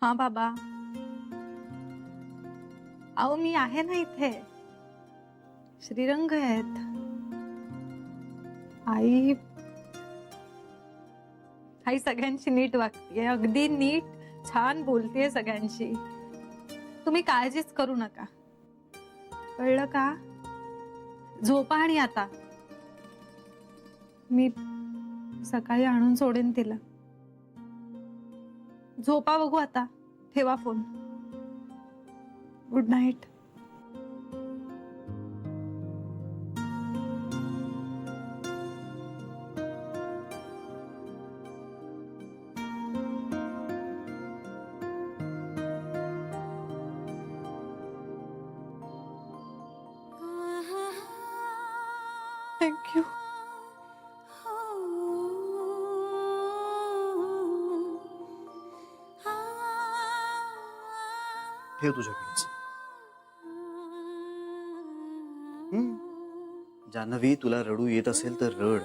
हाँ बाबा, अहो मी आहे ना इथे. श्रीरंग आहेत. आई आई सगळ्यांशी नीट वागतीये, अगदी नीट छान बोलतेय सगळ्यांशी. तुम्ही काळजीच करू नका, कळलं का? झोपा आणि आता मी सकाळी आणून सोडेन तिला. झोपा बघू आता. ठेवा फोन. Good night. थँक्यू. ठेव तुझ्याकडेच. जान्हवी, तुला रडू येत असेल तर रड.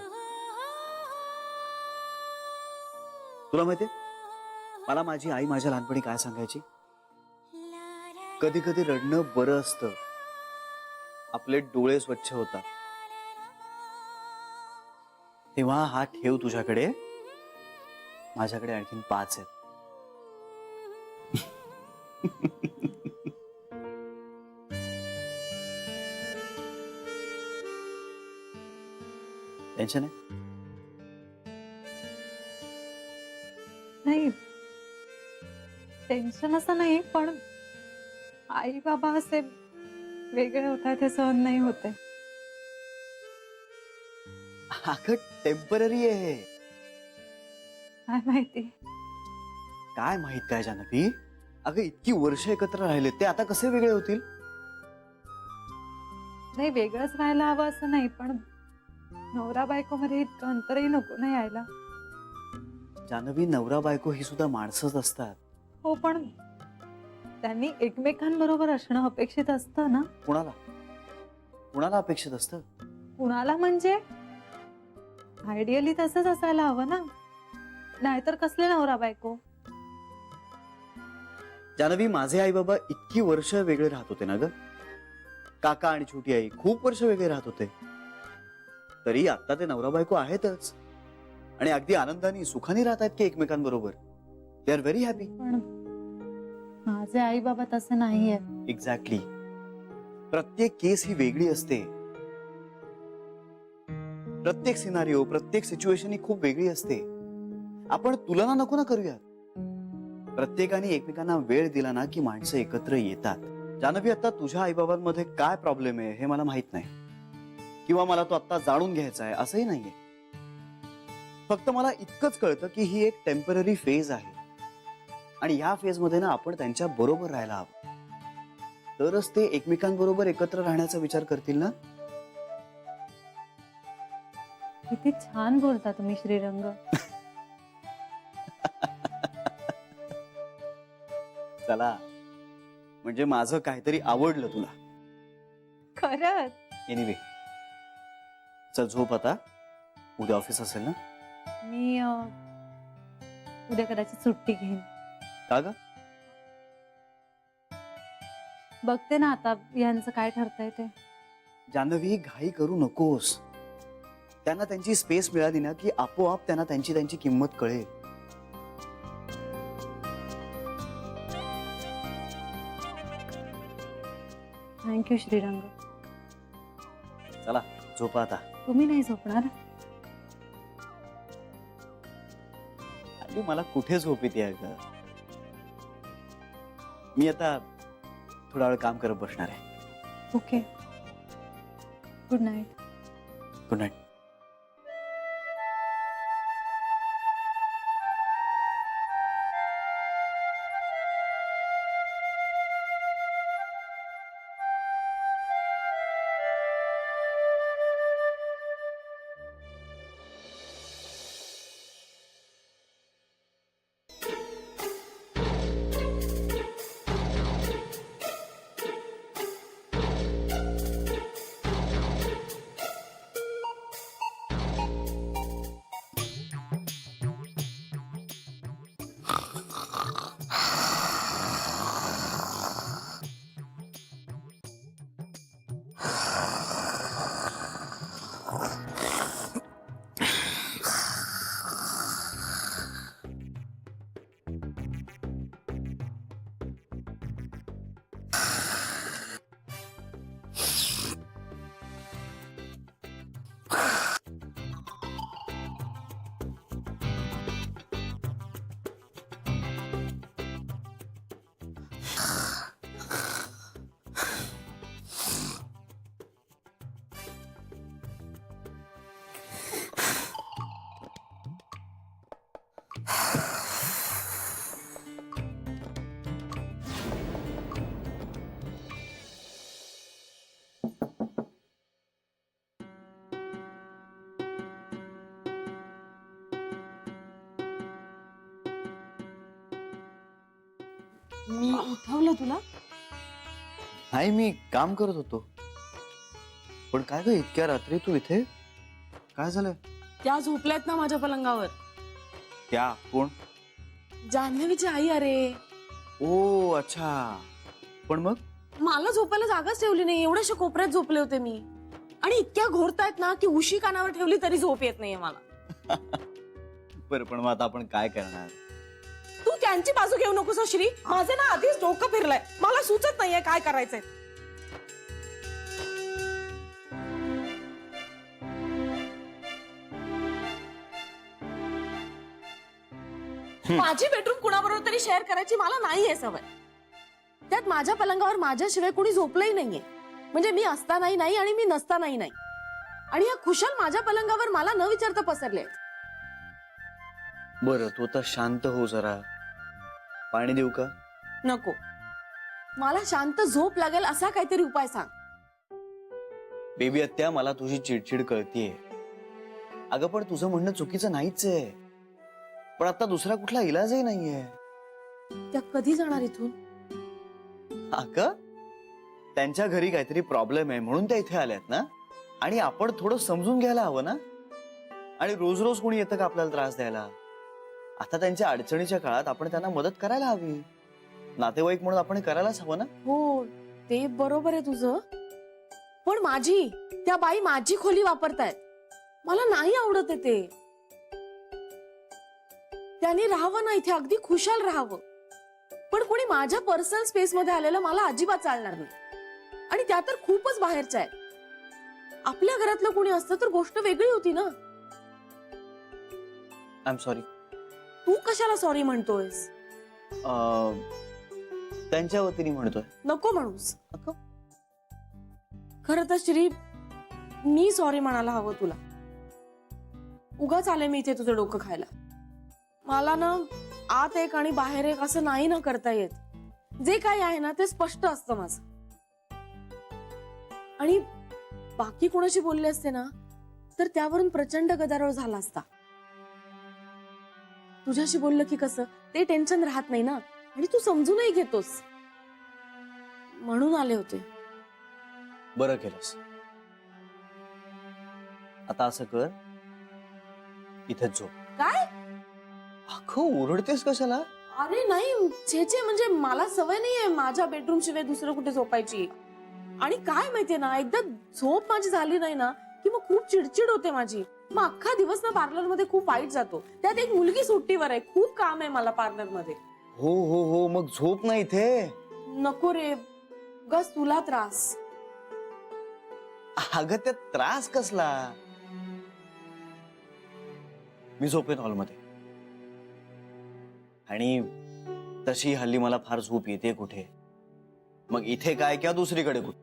तुला माहितीये, मला माझी आई माझ्या लहानपणी काय सांगायची? कधी कधी रडणं बरं असतं, आपले डोळे स्वच्छ होतात. तेव्हा हा ठेव तुझ्याकडे. माझ्याकडे आणखीन 5 आहेत. टेन्शन आहे? नाही, टेन्शन असं नाही, पण आई बाबा असे वेगळे होतात हे सहन नाही होते. अगं टेम्पररी आहे. काय माहिती. काय माहित काय जान्हवी? अगं इतकी वर्ष एकत्र राहिले, ते आता कसे वेगळे होतील? नाही, वेगळंच राहायला हवं असं नाही, पण नवरा बायको मध्ये इतकं अंतरही नको ना यायला. जान्हवी, नवरा बायको ही सुद्धा माणसंच असतात. हो, पण त्यांनी एकमेकांबरोबर असणं अपेक्षित असतं ना. कुणाला कुणाला अपेक्षित असतं? कुणाला म्हणजे आयडियली तसंच असायला हवं ना, नाहीतर कसले नवरा बायको. जान्हवी, माझे आई बाबा इतकी वर्ष वेगळे राहत होते ना ग. काका आणि छोटी आई खूप वर्ष वेगळे राहत होते. तरी आता ते नवरा बायको आहेतच आणि अगदी आनंदाने सुखाने राहत आहेत की एकमेकांबरोबर. They are very happy. पण माझे आई बाबा तसे नाहीये. एक्झॅक्टली. प्रत्येक केस ही वेगळी असते. प्रत्येक सिनारिओ, प्रत्येक सिच्युएशन ही खूप वेगळी असते. आपण तुलना नको ना करूयात. प्रत्येकाने एकमेकांना वेळ दिला ना की माणसं एकत्र येतात. जान्हवी, आता तुझ्या आईबाबांमध्ये काय प्रॉब्लेम आहे हे मला माहित नाही, किंवा मला तो आता जाणून घ्यायचा आहे असंही नाहीये. फक्त मला इतकंच कळतं की ही एक टेम्पररी फेज आहे आणि ह्या फेज मध्ये ना आपण त्यांच्या बरोबर राहायला हवं. तरच ते एकमेकांबरोबर एकत्र राहण्याचा विचार करतील ना. किती छान बोलता तुम्ही श्रीरंग. चला, म्हणजे माझं काहीतरी आवडलं तुला. खरंच. एनिवे, चल झोप आता. उद्या ऑफिस असेल ना. मी उद्या कदाचित सुट्टी घेईन. का ग? बघते ना आता यांचं काय ठरतंय ते. जान्हवी, घाई करू नकोस. त्यांना त्यांची स्पेस मिळाली ना की आपोआप त्यांना त्यांची त्यांची किंमत कळेल. थँक्यू श्रीरंग. चला झोपा आता. तुम्ही नाही झोपणार? आणि मला कुठे झोप येते ग. मी आता थोडा वेळ काम करत बसणार आहे. Okay. Good night. Good night. मी उठवलं तुला? नाही, मी काम करत होतो. पण काय ग इतक्या रात्री तू इथे? काय झालं? त्या झोपल्यात ना माझ्या पलंगावर. त्या कोण? जान्हवीची आई. अरे ओ अच्छा. पण मग? मला झोपायला जागाच ठेवली नाही. एवढ्याशा कोपऱ्यात झोपले होते मी. आणि इतक्या घोरतायत ना की उशी कानावर ठेवली तरी झोप येत नाहीये मला. बरं, पण मग आता आपण काय करणार? तू त्यांची बाजू घेऊ नकोस हं, श्री. माझं ना आधीच डोकं फिरलंय. मला सुचत नाहीये काय करायचंय. माझी बेडरूम कुणाबरोबर तरी शेअर करायची मला नाहीये सवय. त्यात माझ्या पलंगावर माझ्याशिवाय कोणी झोपलंही नाहीये. म्हणजे मी असतानाही नाही आणि मी नसतानाही नाही. आणि या खुशाल माझ्या पलंगावर मला न विचारता पसरले. बरं, तू आता शांत हो जरा. पाणी देऊ का? नको. मला शांत झोप लागेल असा काहीतरी उपाय सांग. बेबी आत्या, मला तुझी चिडचिड कळतीये. अगं पण तुझं म्हणणं चुकीचं नाहीच आहे. पण आता दुसरा कुठला इलाजही नाहीये. त्या कधी जाणार इथून? अगं त्यांच्या घरी काहीतरी प्रॉब्लेम आहे म्हणून त्या इथे आल्यात ना. आणि आपण थोडं समजून घ्यायला हवं ना. आणि रोज रोज कोणी येतं का आपल्याला त्रास द्यायला? आता त्यांच्या अडचणीच्या काळात आपण त्यांना मदत करायला हवी. नातेवाईक म्हणून आपण हे करायलाच हवं ना. हो, ते बरोबर आहे तुझं. पण माझी त्या बाई माझी खोली वापरतायत. मला नाही आवडत आहे ते. त्यांनी राहावं ना इथे, अगदी खुशाल राहावं. पण कोणी माझ्या पर्सनल स्पेस मध्ये आलेलं मला अजिबात चालणार नाही. आणि त्या तर खूपच बाहेरच्या आहेत. आपल्या घरातलं कोणी असतं तर गोष्ट वेगळी होती ना. I am sorry. तू कशाला सॉरी म्हणतोयस? त्यांच्या वतीने म्हणतोय. नको म्हणूस. खरं तर श्री, मी सॉरी म्हणायला हवं तुला. उगाच आले मी इथे तुझं डोकं खायला. मला ना आत एक आणि बाहेर एक असं नाही ना करता येत. जे काही आहे ना ते स्पष्ट असतं माझं. आणि बाकी कोणाशी बोलले असते ना तर त्यावरून प्रचंड गदारोळ झाला असता. तुझ्याशी बोललं की कसं ते टेन्शन राहत नाही ना. आणि तू समजूनही घेतोस म्हणून आले होते. बरं केलंस. आता असं कर, इथेच झोप. काय? अगं ओरडतेस कशाला? अरे नाही, छे म्हणजे मला सवय नाहीये माझ्या बेडरूम शिवाय दुसरं कुठे झोपायची. आणि काय माहितीये ना, एकदा झोप माझी झाली नाही ना की मग खूप चिडचिड होते माझी. मग अख्खा दिवस ना पार्लर मध्ये खूप वाईट जातो. त्यात एक मुलगी सुट्टीवर आहे. खूप काम आहे मला पार्लर मध्ये. हो हो हो, मग झोप ना इथे. नको रे, गस तुला त्रास. अगं त्या त्रास कसला? मी झोपेन हॉलमध्ये. आणि तशी हल्ली मला फार झोप येते कुठे. मग इथे काय किंवा दुसरीकडे कुठे.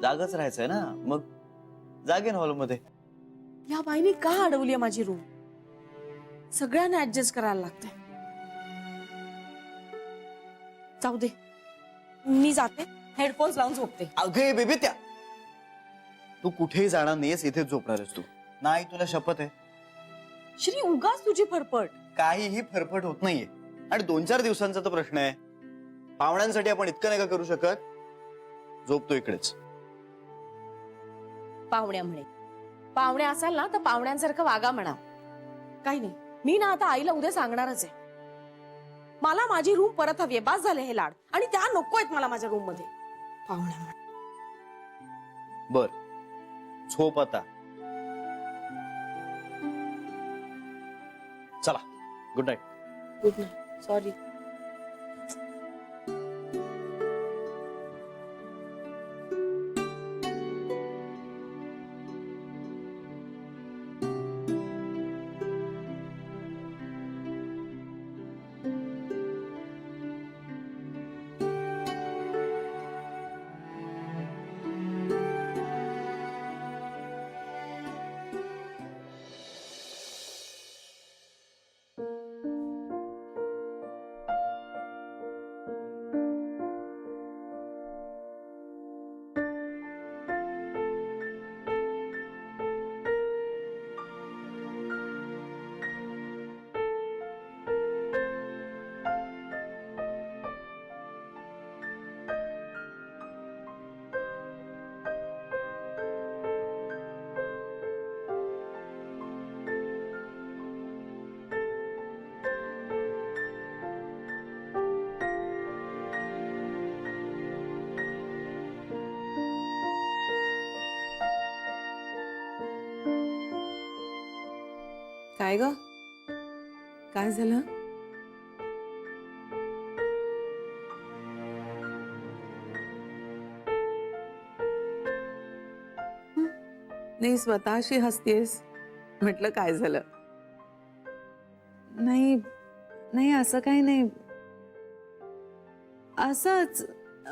जागच राहायचंय ना, मग जागेन हॉलमध्ये. या बाईने का अडवली माझी रूम? सगळ्यांना ऍडजस्ट करायला लागतंय. जाऊ दे, मी जाते. हेडफोन्स लावून झोपते. अगे बेबी, त्या तू कुठेही जाणार नाहीयेस, इथेच झोपणार आहेस तू. नाही, तुला शपथ आहे. श्री, उगाच तुझी फरफट. काहीही फरफट होत नाहीये. आणि 2-4 दिवसांचा तो प्रश्न आहे. पाहुण्यांसाठी आपण इतकं नाही का करू शकत? झोपतो इकडेच. पाहुण्या म्हणे. पाहुणे असाल ना तर पाहुण्यांसारखं वागा म्हणा. काही नाही, मी ना आता आईला उद्या सांगणारच आहे. मला माझी रूम परत हवी आहे. बास झाले हे लाड. आणि त्या नको आहेत मला माझ्या रूम मध्ये. पाहुण्या म्हणे. बर, झोप आता. चला, good night. Good night. Sorry. काय ग, काय झालं? नाही, स्वतःशी हसतेस. म्हटलं काय झालं? नाही नाही असं काही नाही, असंच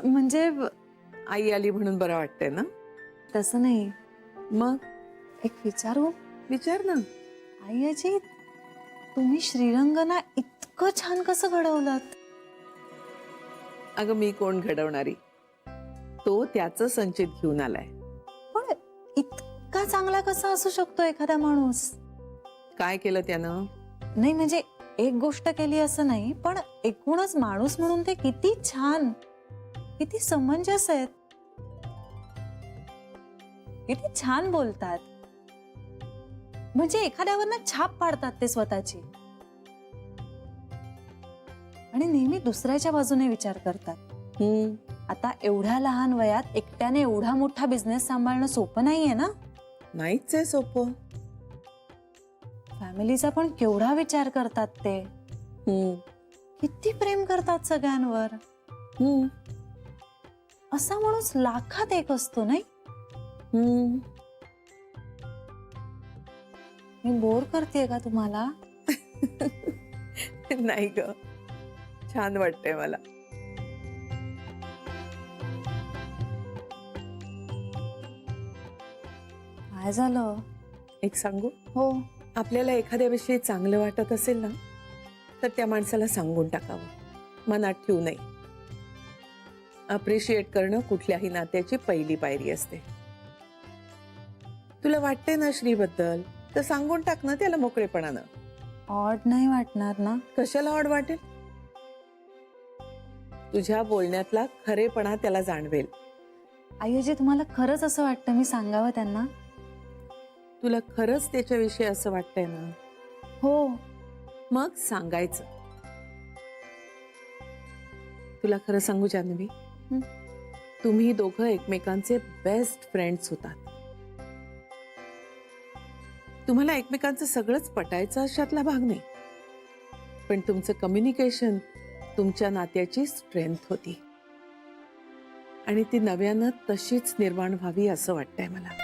म्हणजे आई आली म्हणून बरं वाटतंय ना? तसं नाही. मग एक विचारू? विचार ना. आई आजी, तुम्ही श्रीरंगना इतकं छान कसं घडवलात? अगं मी कोण घडवणारी, तो त्याचं संचित घेऊन आलाय. पण इतका चांगला कसा असू शकतो एखादा माणूस? काय केलं त्यानं? नाही म्हणजे एक गोष्ट केली असं नाही, पण एकूणच माणूस म्हणून ते किती छान, किती समंजस आहेत, किती छान बोलतात. म्हणजे एखाद्यावरनं छाप पाडतात ते स्वतःची, आणि नेहमी दुसऱ्याच्या बाजूने विचार करतात. आता एवढ्या लहान वयात एकट्याने एवढा मोठा बिझनेस सांभाळणं सोपं नाहीये ना. नाहीच आहे सोपं. फॅमिलीचा पण केवढा विचार करतात ते. किती प्रेम करतात सगळ्यांवर. असा माणूस लाखात एक असतो नाही. मी बोर करतेय का तुम्हाला? नाही ग, छान वाटतंय मला. काय झालं? एक सांगू? हो. आपल्याला एखाद्याविषयी चांगलं वाटत असेल ना, तर त्या माणसाला सांगून टाकावं, मनात ठेवू नये. अप्रिशिएट करणं कुठल्याही नात्याची पहिली पायरी असते. तुला वाटते ना श्रीबद्दल, तर सांगून टाक ना त्याला मोकळेपणानं. ऑड नाही वाटणार ना? कशाला ऑड वाटेल? तुझ्या बोलण्यातला खरेपणा त्याला जाणवेल. आईजी, तुम्हाला खरंच असं वाटतं मी सांगावं त्यांना? तुला खरंच त्याच्याविषयी असं वाटतंय ना? हो. मग सांगायचं. तुला खरं सांगू जान्हवी, तुम्ही दोघं एकमेकांचे बेस्ट फ्रेंड्स होतात. तुम्हाला एकमेकांचं सगळंच पटायचं अशातला भाग नाही, पण तुमचं कम्युनिकेशन तुमच्या नात्याची स्ट्रेंथ होती, आणि ती नव्यानं तशीच निर्माण व्हावी असं वाटतंय मला.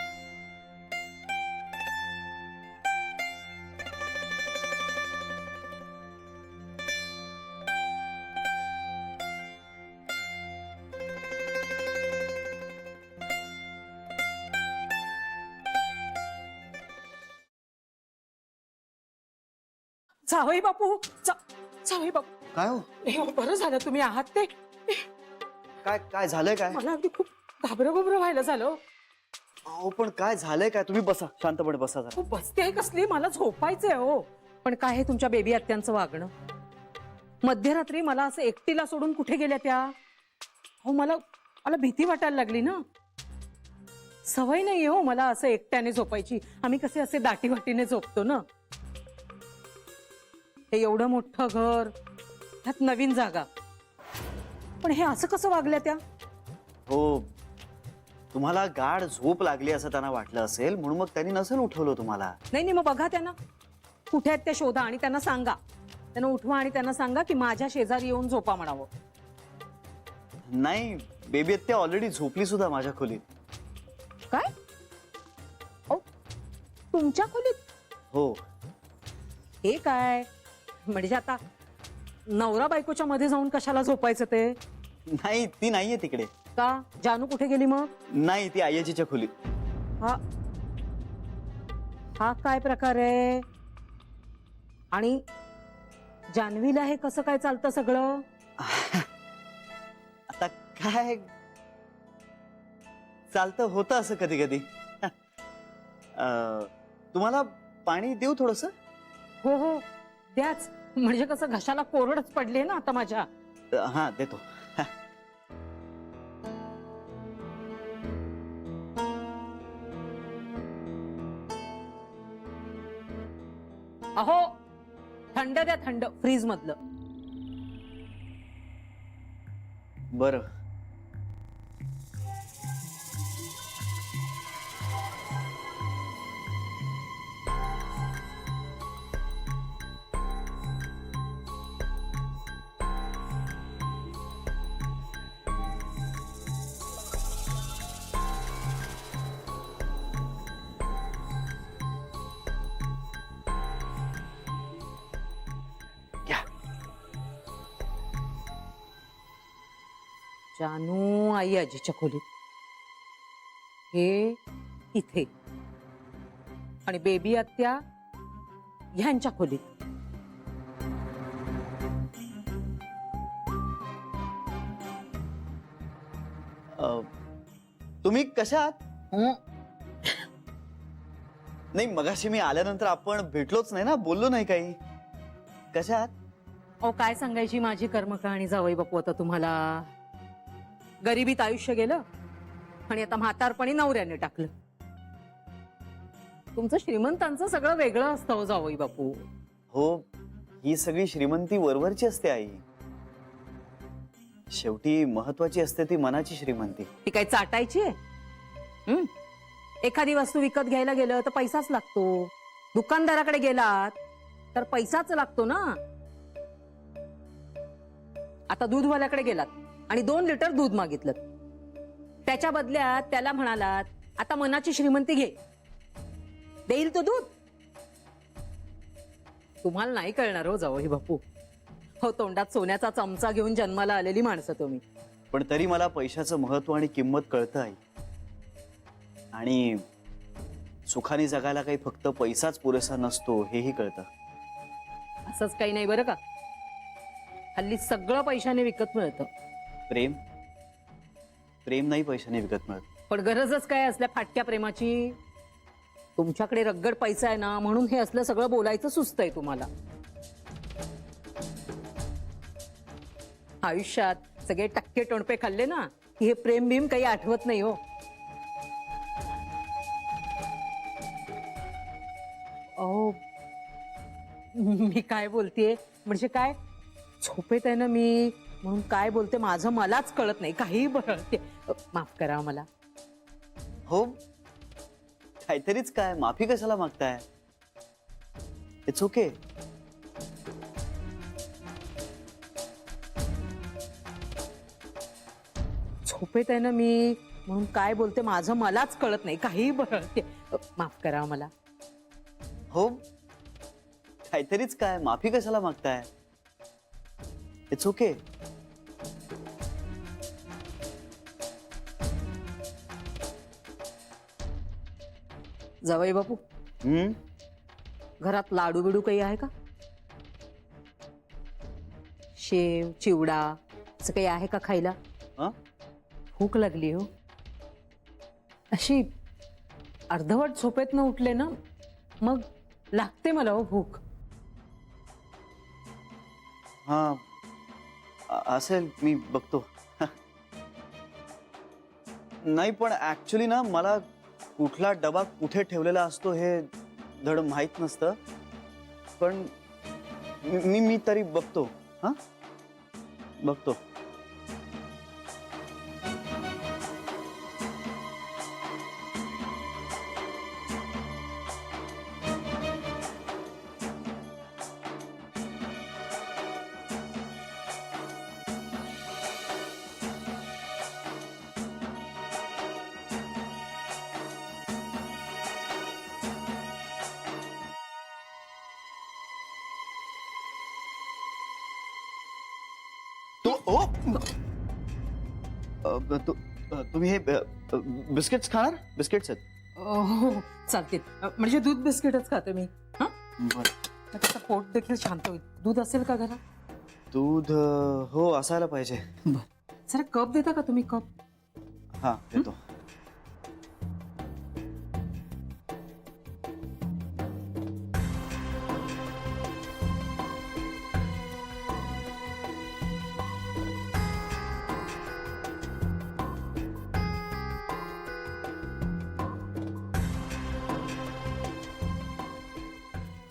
जावई बापू, जावई बापू, काय हो? बरं झालं तुम्ही आहात ते. काय काय झालंय? काय मला अगदी खूप घाबरं व्हायला झालं. अहो पण काय झालंय? काय तुम्ही बसा, शांतपणे बसा जरा. खूप बसते कसली, मला झोपायचंय हो. पण काय हे तुमच्या बेबी आत्यांचं वागणं. मध्यरात्री मला असं एकटीला सोडून कुठे गेल्या त्या? हो, मला भीती वाटायला लागली ना. सवय नाही हो मला असं एकट्याने झोपायची. आम्ही कसे असे दाटीवाटीने झोपतो ना. हे एवढं मोठं घर, ह्यात नवीन जागा, पण हे असं कसं वागल्या त्या? हो, तुम्हाला गाढ झोप लागली असं त्यांना वाटलं असेल, म्हणून मग त्यांनी नसेल उठवलं तुम्हाला. नाही, मग बघा त्यांना कुठे आहेत त्या शोधा, आणि त्यांना सांगा, त्यांना उठवा आणि त्यांना सांगा की माझ्या शेजारी येऊन झोपा म्हणावं. नाही, बेबी ते ऑलरेडी झोपली सुद्धा माझ्या खोलीत. काय? तुमच्या खोलीत? हो. हे काय म्हणजे आता नवरा बायकोच्या मध्ये जाऊन कशाला झोपायचं ते? नाही, ती नाहीये तिकडे. का? जानू कुठे गेली मग? नाही, ती आईजीच्या खोलीत. हा काय प्रकार आहे? आणि जान्हवीला हे कसं काय चालतं सगळं? आता काय चालतं, होतं असं कधी कधी. तुम्हाला पाणी देऊ थोडस? हो हो द्याच, म्हणजे कसं घशाला कोरडच पडले ना आता माझ्या. हा, देतो. अहो थंड द्या, थंड, फ्रीज मधलं. बरं. जानू आई आजीच्या खोलीत, हे इथे, आणि बेबी आत्या ह्यांच्या खोलीत. तुम्ही कशा आहात? नाही, मगाशी मी आल्यानंतर आपण भेटलोच नाही ना, बोललो नाही काही. कशा आहात? अहो काय सांगायची माझी कर्मकहाणी जावई बापू आता तुम्हाला. गरिबीत आयुष्य गेलं आणि आता म्हातारपणी नवऱ्याने टाकलं. तुमचं श्रीमंतांचं सगळं वेगळं असतं हो जावई बापू. हो, ही सगळी श्रीमंती वरवरची असते आई. शेवटी महत्वाची असते ती मनाची श्रीमंती. ती काय चाटायची आहे? एखादी वस्तू विकत घ्यायला गेलं तर पैसाच लागतो. दुकानदाराकडे गेलात तर पैसाच लागतो ना. आता दूधवाल्याकडे गेलात आणि 2 लिटर दूध मागितलं, त्याच्या बदल्यात त्याला म्हणालात आता मनाची श्रीमंती घे, देईल तो दूध? तुम्हाला नाही कळणार हो जावई बापू. हो, तोंडात सोन्याचा चमचा घेऊन जन्माला आलेली माणसं तुम्ही. पण तरी मला पैशाचं महत्व आणि किंमत कळतं आई. आणि सुखाने जगायला काही फक्त पैसाच पुरेसा नसतो हेही कळतं. असंच काही नाही बरं का. हल्ली सगळं पैशाने विकत मिळतं. प्रेम प्रेम नाही पैशाने विकत मिळत. पण गरजच काय असल्या फाटक्या प्रेमाची? तुमच्याकडे रगड पैसा आहे ना, म्हणून हे असलं सगळं बोलायचं सुचतंय तुम्हाला. आयुष्यात सगळे टक्के टोणपे खाल्ले ना की हे प्रेम भीम काही आठवत नाही हो. अहो, मी काय बोलतेय म्हणजे काय, झोपेत आहे ना मी, म्हणून काय बोलते माझं मलाच कळत नाही. काही बोलते, माफ करा मला. हो, काहीतरीच काय, माफी कशाला मागताय? It's okay. झोपेत आहे ना मी, म्हणून काय बोलते माझं मलाच कळत नाही. काही बोलते, माफ करा मला. हो, काहीतरीच काय, माफी कशाला मागताय? It's okay. जावई बापू, घरात लाडू बिडू काही आहे का? शेव, चिवडा असं काही आहे का खायला? भूक लागली हो. अशी अर्धवट झोपेत न उठले ना मग लागते मला हो भूक. हा, असेल, मी बघतो. नाही, पण ऍक्च्युली ना मला कुठला डबा कुठे ठेवलेला असतो हे धड माहित नसतं. पण मी तरी बघतो. हा, बघतो. तुम्ही हे बिस्किट्स खाणार? बिस्किट्स आहेत. हो, चालतील. म्हणजे दूध बिस्किटच खाते मी. हा, बरं. त्याचं पोट देखील शांत होईल. दूध असेल का घरात? दूध हो, असायला पाहिजे. जरा कप देता का तुम्ही? कप. हा, देतो.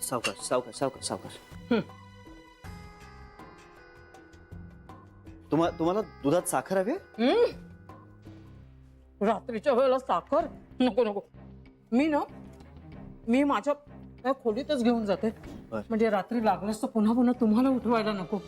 सावकाश सावकाश सावकाश सावकाश. तुम्हाला दुधात साखर हवी? रात्रीच्या वेळेला साखर नको नको. मी माझ्या खोलीतच घेऊन जाते. बरं. म्हणजे रात्री लागलंच तर पुन्हा पुन्हा तुम्हाला उठवायला नको.